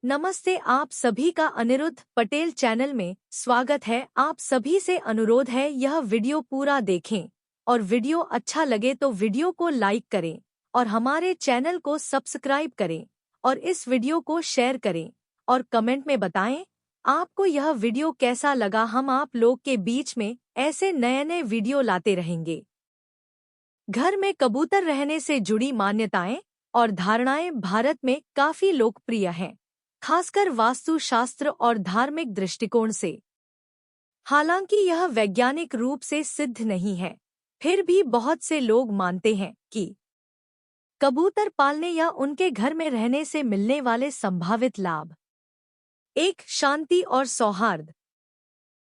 नमस्ते, आप सभी का अनिरुद्ध पटेल चैनल में स्वागत है। आप सभी से अनुरोध है यह वीडियो पूरा देखें और वीडियो अच्छा लगे तो वीडियो को लाइक करें और हमारे चैनल को सब्सक्राइब करें और इस वीडियो को शेयर करें और कमेंट में बताएं आपको यह वीडियो कैसा लगा। हम आप लोग के बीच में ऐसे नए नए वीडियो लाते रहेंगे। घर में कबूतर रहने से जुड़ी मान्यताएं और धारणाएं भारत में काफी लोकप्रिय हैं, खासकर वास्तुशास्त्र और धार्मिक दृष्टिकोण से। हालांकि यह वैज्ञानिक रूप से सिद्ध नहीं है, फिर भी बहुत से लोग मानते हैं कि कबूतर पालने या उनके घर में रहने से मिलने वाले संभावित लाभ। एक, शांति और सौहार्द।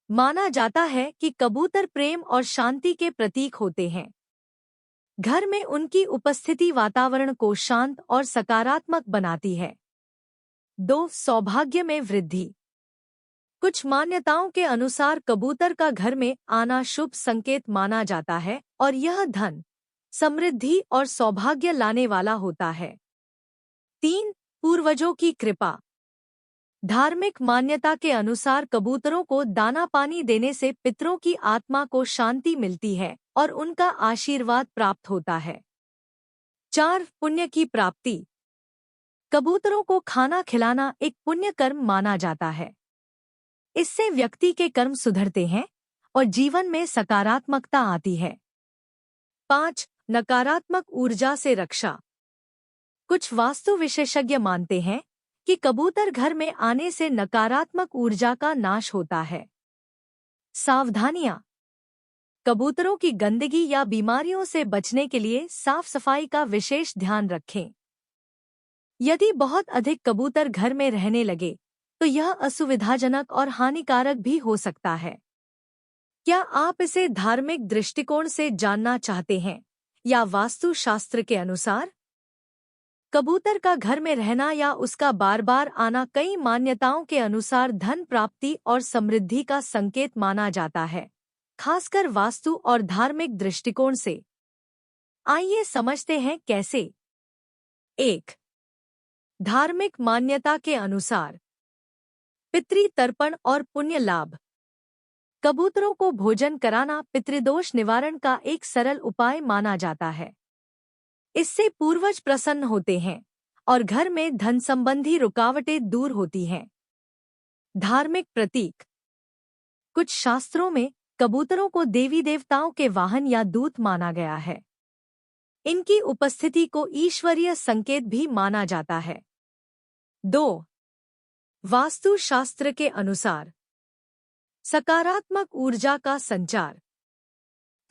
माना जाता है कि कबूतर प्रेम और शांति के प्रतीक होते हैं। घर में उनकी उपस्थिति वातावरण को शांत और सकारात्मक बनाती है। 2, सौभाग्य में वृद्धि। कुछ मान्यताओं के अनुसार कबूतर का घर में आना शुभ संकेत माना जाता है और यह धन, समृद्धि और सौभाग्य लाने वाला होता है। 3, पूर्वजों की कृपा। धार्मिक मान्यता के अनुसार कबूतरों को दाना पानी देने से पितरों की आत्मा को शांति मिलती है और उनका आशीर्वाद प्राप्त होता है। 4, पुण्य की प्राप्ति। कबूतरों को खाना खिलाना एक पुण्य कर्म माना जाता है। इससे व्यक्ति के कर्म सुधरते हैं और जीवन में सकारात्मकता आती है। 5, नकारात्मक ऊर्जा से रक्षा। कुछ वास्तु विशेषज्ञ मानते हैं कि कबूतर घर में आने से नकारात्मक ऊर्जा का नाश होता है। सावधानियां। कबूतरों की गंदगी या बीमारियों से बचने के लिए साफ सफाई का विशेष ध्यान रखें। यदि बहुत अधिक कबूतर घर में रहने लगे तो यह असुविधाजनक और हानिकारक भी हो सकता है। क्या आप इसे धार्मिक दृष्टिकोण से जानना चाहते हैं या वास्तुशास्त्र के अनुसार? कबूतर का घर में रहना या उसका बार बार आना कई मान्यताओं के अनुसार धन प्राप्ति और समृद्धि का संकेत माना जाता है, खासकर वास्तु और धार्मिक दृष्टिकोण से। आइए समझते हैं कैसे। 1, धार्मिक मान्यता के अनुसार पितृ तर्पण और पुण्य लाभ। कबूतरों को भोजन कराना पितृदोष निवारण का एक सरल उपाय माना जाता है। इससे पूर्वज प्रसन्न होते हैं और घर में धन संबंधी रुकावटें दूर होती हैं। धार्मिक प्रतीक। कुछ शास्त्रों में कबूतरों को देवी देवताओं के वाहन या दूत माना गया है। इनकी उपस्थिति को ईश्वरीय संकेत भी माना जाता है। 2, वास्तुशास्त्र के अनुसार सकारात्मक ऊर्जा का संचार।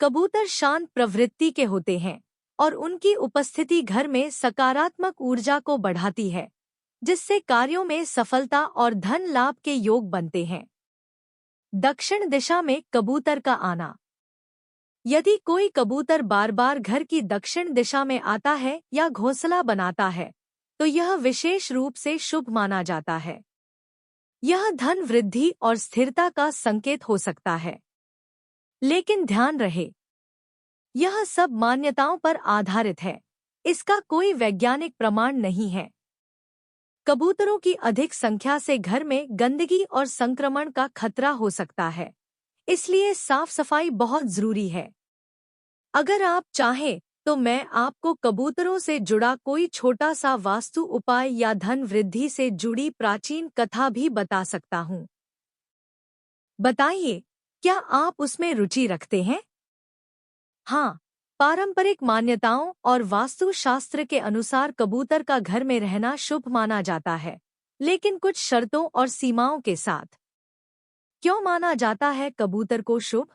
कबूतर शांत प्रवृत्ति के होते हैं और उनकी उपस्थिति घर में सकारात्मक ऊर्जा को बढ़ाती है, जिससे कार्यों में सफलता और धन लाभ के योग बनते हैं। दक्षिण दिशा में कबूतर का आना। यदि कोई कबूतर बार बार घर की दक्षिण दिशा में आता है या घोंसला बनाता है तो यह विशेष रूप से शुभ माना जाता है। यह धन वृद्धि और स्थिरता का संकेत हो सकता है। लेकिन ध्यान रहे, यह सब मान्यताओं पर आधारित है, इसका कोई वैज्ञानिक प्रमाण नहीं है। कबूतरों की अधिक संख्या से घर में गंदगी और संक्रमण का खतरा हो सकता है, इसलिए साफ सफाई बहुत जरूरी है। अगर आप चाहें तो मैं आपको कबूतरों से जुड़ा कोई छोटा सा वास्तु उपाय या धन वृद्धि से जुड़ी प्राचीन कथा भी बता सकता हूँ। बताइए, क्या आप उसमें रुचि रखते हैं? हाँ, पारंपरिक मान्यताओं और वास्तुशास्त्र के अनुसार कबूतर का घर में रहना शुभ माना जाता है, लेकिन कुछ शर्तों और सीमाओं के साथ। क्यों माना जाता है कबूतर को शुभ?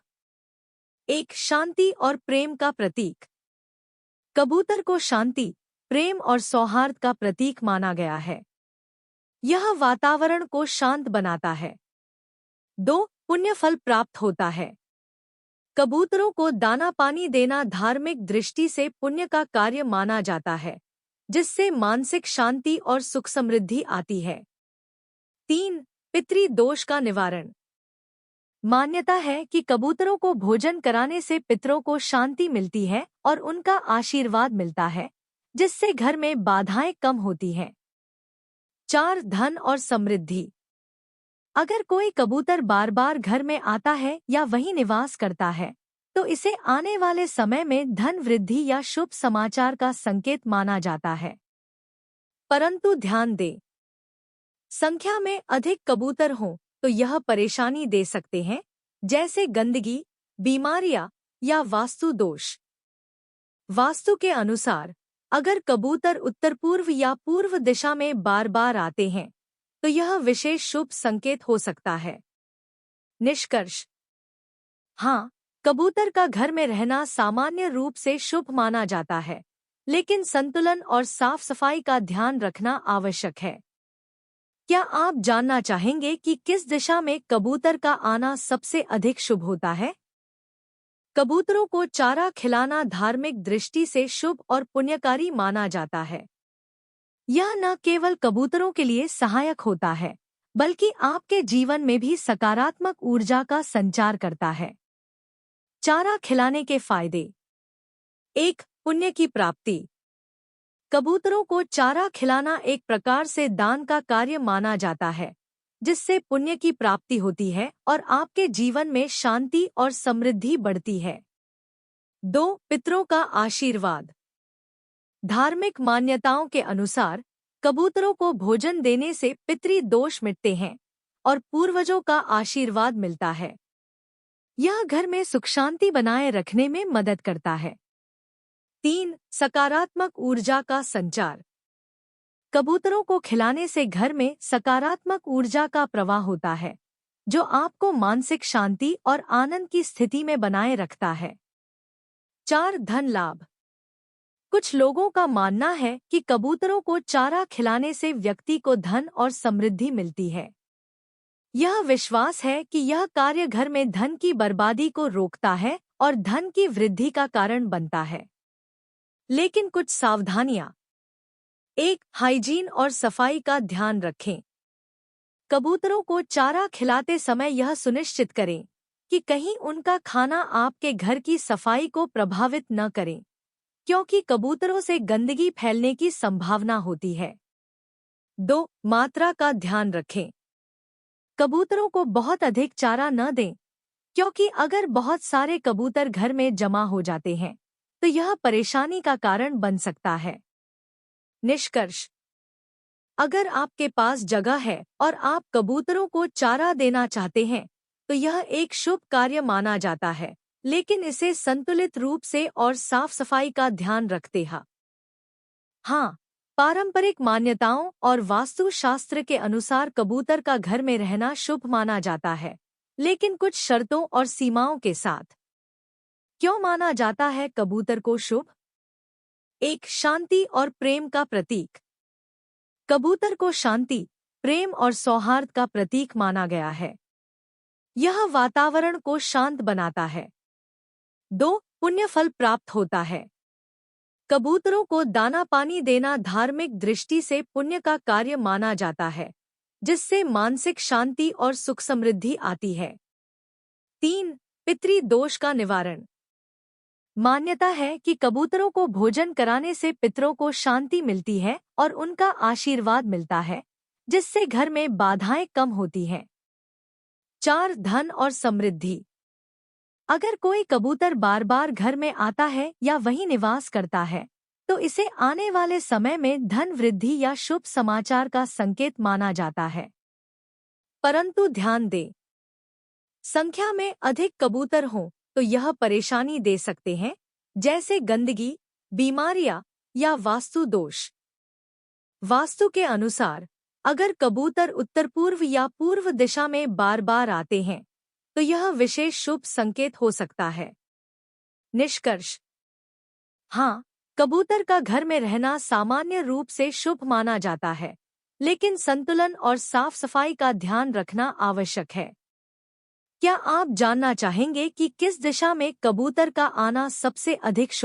1, शांति और प्रेम का प्रतीक। कबूतर को शांति, प्रेम और सौहार्द का प्रतीक माना गया है। यह वातावरण को शांत बनाता है। 2, पुण्य फल प्राप्त होता है। कबूतरों को दाना पानी देना धार्मिक दृष्टि से पुण्य का कार्य माना जाता है, जिससे मानसिक शांति और सुख समृद्धि आती है। 3, पितृ दोष का निवारण। मान्यता है कि कबूतरों को भोजन कराने से पितरों को शांति मिलती है और उनका आशीर्वाद मिलता है, जिससे घर में बाधाएं कम होती हैं। 4 धन और समृद्धि। अगर कोई कबूतर बार बार घर में आता है या वहीं निवास करता है, तो इसे आने वाले समय में धन वृद्धि या शुभ समाचार का संकेत माना जाता है। परंतु ध्यान दें, संख्या में अधिक कबूतर हों तो यह परेशानी दे सकते हैं, जैसे गंदगी, बीमारियां या वास्तु दोष। वास्तु के अनुसार अगर कबूतर उत्तर पूर्व या पूर्व दिशा में बार बार आते हैं, तो यह विशेष शुभ संकेत हो सकता है। निष्कर्ष: हाँ, कबूतर का घर में रहना सामान्य रूप से शुभ माना जाता है, लेकिन संतुलन और साफ सफाई का ध्यान रखना आवश्यक है। क्या आप जानना चाहेंगे कि किस दिशा में कबूतर का आना सबसे अधिक शुभ होता है? कबूतरों को चारा खिलाना धार्मिक दृष्टि से शुभ और पुण्यकारी माना जाता है। यह न केवल कबूतरों के लिए सहायक होता है, बल्कि आपके जीवन में भी सकारात्मक ऊर्जा का संचार करता है। चारा खिलाने के फायदे। 1. पुण्य की प्राप्ति। कबूतरों को चारा खिलाना एक प्रकार से दान का कार्य माना जाता है, जिससे पुण्य की प्राप्ति होती है और आपके जीवन में शांति और समृद्धि बढ़ती है। 2. पितरों का आशीर्वाद। धार्मिक मान्यताओं के अनुसार कबूतरों को भोजन देने से पितृ दोष मिटते हैं और पूर्वजों का आशीर्वाद मिलता है। यह घर में सुख शांति बनाए रखने में मदद करता है। 3. सकारात्मक ऊर्जा का संचार। कबूतरों को खिलाने से घर में सकारात्मक ऊर्जा का प्रवाह होता है, जो आपको मानसिक शांति और आनंद की स्थिति में बनाए रखता है। 4. धन लाभ। कुछ लोगों का मानना है कि कबूतरों को चारा खिलाने से व्यक्ति को धन और समृद्धि मिलती है। यह विश्वास है कि यह कार्य घर में धन की बर्बादी को रोकता है और धन की वृद्धि का कारण बनता है। लेकिन कुछ सावधानियां। 1. हाइजीन और सफाई का ध्यान रखें। कबूतरों को चारा खिलाते समय यह सुनिश्चित करें कि कहीं उनका खाना आपके घर की सफाई को प्रभावित न करे, क्योंकि कबूतरों से गंदगी फैलने की संभावना होती है। 2. मात्रा का ध्यान रखें। कबूतरों को बहुत अधिक चारा न दें, क्योंकि अगर बहुत सारे कबूतर घर में जमा हो जाते हैं, तो यह परेशानी का कारण बन सकता है। निष्कर्ष: अगर आपके पास जगह है और आप कबूतरों को चारा देना चाहते हैं, तो यह एक शुभ कार्य माना जाता है, लेकिन इसे संतुलित रूप से और साफ सफाई का ध्यान रखते हैं। हाँ, पारंपरिक मान्यताओं और वास्तुशास्त्र के अनुसार कबूतर का घर में रहना शुभ माना जाता है, लेकिन कुछ शर्तों और सीमाओं के साथ। क्यों माना जाता है कबूतर को शुभ? 1. शांति और प्रेम का प्रतीक। कबूतर को शांति, प्रेम और सौहार्द का प्रतीक माना गया है। यह वातावरण को शांत बनाता है। 2. पुण्य फल प्राप्त होता है। कबूतरों को दाना पानी देना धार्मिक दृष्टि से पुण्य का कार्य माना जाता है, जिससे मानसिक शांति और सुख समृद्धि आती है। 3. पितृ दोष का निवारण। मान्यता है कि कबूतरों को भोजन कराने से पितरों को शांति मिलती है और उनका आशीर्वाद मिलता है, जिससे घर में बाधाएं कम होती हैं। 4. धन और समृद्धि। अगर कोई कबूतर बार बार घर में आता है या वहीं निवास करता है, तो इसे आने वाले समय में धन वृद्धि या शुभ समाचार का संकेत माना जाता है। परंतु ध्यान दें, संख्या में अधिक कबूतर हों तो यह परेशानी दे सकते हैं, जैसे गंदगी, बीमारियां या वास्तु दोष। वास्तु के अनुसार अगर कबूतर उत्तर पूर्व या पूर्व दिशा में बार बार आते हैं, तो यह विशेष शुभ संकेत हो सकता है। निष्कर्ष: हाँ, कबूतर का घर में रहना सामान्य रूप से शुभ माना जाता है, लेकिन संतुलन और साफ सफाई का ध्यान रखना आवश्यक है। क्या आप जानना चाहेंगे कि किस दिशा में कबूतर का आना सबसे अधिक शुभ